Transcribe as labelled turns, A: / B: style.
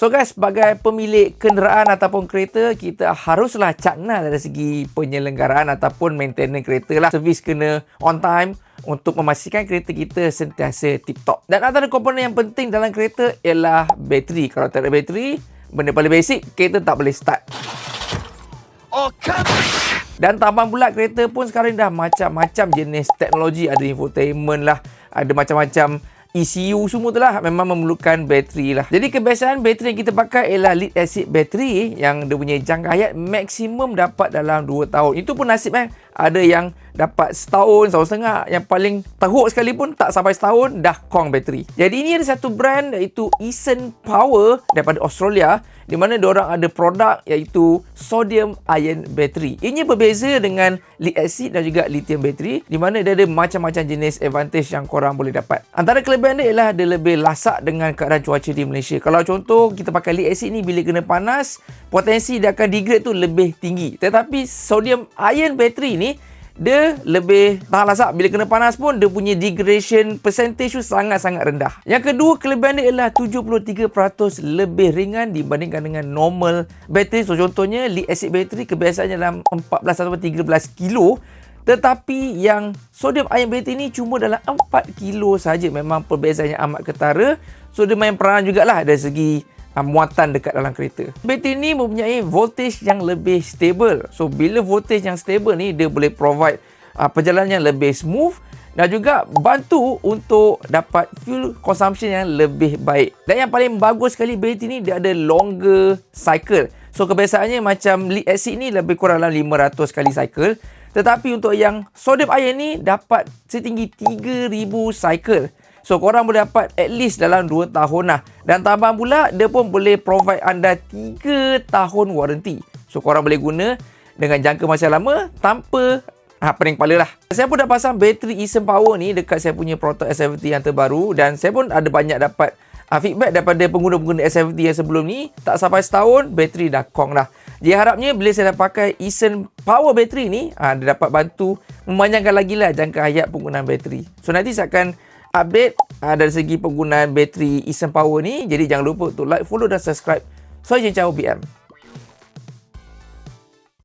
A: So guys, sebagai pemilik kenderaan ataupun kereta, kita haruslah cakna dari segi penyelenggaraan ataupun maintenance kereta lah. Servis kena on time untuk memastikan kereta kita sentiasa tip-top. Dan antara komponen yang penting dalam kereta ialah bateri. Kalau tak ada bateri, benda paling basic, kereta tak boleh start. Dan tambah pula kereta pun sekarang dah macam-macam jenis teknologi. Ada infotainment lah, ada macam-macam ECU semua tu lah, memang memerlukan bateri lah. Jadi kebiasaan bateri yang kita pakai ialah lead acid battery yang dia punya jangka hayat maksimum dapat dalam 2 tahun. Itu pun nasib ada yang dapat setahun, setahun setengah. Yang paling teruk sekali pun tak sampai setahun dah kong bateri. Jadi ini ada satu brand iaitu Eisen Power daripada Australia, di mana diorang ada produk iaitu sodium ion battery. Ini berbeza dengan lead acid dan juga lithium battery, di mana dia ada macam-macam jenis advantage yang korang boleh dapat. Antara kelebihan dia ialah dia lebih lasak dengan keadaan cuaca di Malaysia. Kalau contoh kita pakai lead acid ni, bila kena panas, potensi dia akan degrade tu lebih tinggi. Tetapi sodium ion battery ni dia lebih tahan lasak. Bila kena panas pun dia punya degradation percentage tu sangat-sangat rendah. Yang kedua, kelebihan dia ialah 73% lebih ringan dibandingkan dengan normal bateri. So contohnya lead acid battery kebiasaannya dalam 14 atau 13 kilo, tetapi yang sodium ion battery ni cuma dalam 4 kilo saja. Memang perbezaannya amat ketara. So dia main peranan jugalah dari segi muatan dekat dalam kereta. Bateri ni mempunyai voltage yang lebih stable. So bila voltage yang stable ni, dia boleh provide perjalanan yang lebih smooth dan juga bantu untuk dapat fuel consumption yang lebih baik. Dan yang paling bagus sekali, bateri ni dia ada longer cycle. So kebiasaannya macam lead acid ni lebih kurang dalam 500 kali cycle, tetapi untuk yang sodium ion ni dapat setinggi 3000 cycle. So korang boleh dapat at least dalam 2 tahun lah. Dan tambahan pula, dia pun boleh provide anda 3 tahun warranty. So korang boleh guna dengan jangka masa lama tanpa pening kepala lah. Saya pun dah pasang bateri Eisen Power ni dekat saya punya Proton S70 yang terbaru. Dan saya pun ada banyak dapat feedback daripada pengguna-pengguna S70 yang sebelum ni. Tak sampai setahun, bateri dah kong dah. Jadi harapnya bila saya dah pakai Eisen Power bateri ni, dia dapat bantu memanjangkan lagi lah jangka hayat penggunaan bateri. So nanti saya akan update dari segi penggunaan bateri Eisen Power ni. Jadi jangan lupa untuk like, follow dan subscribe. So, ciao BM.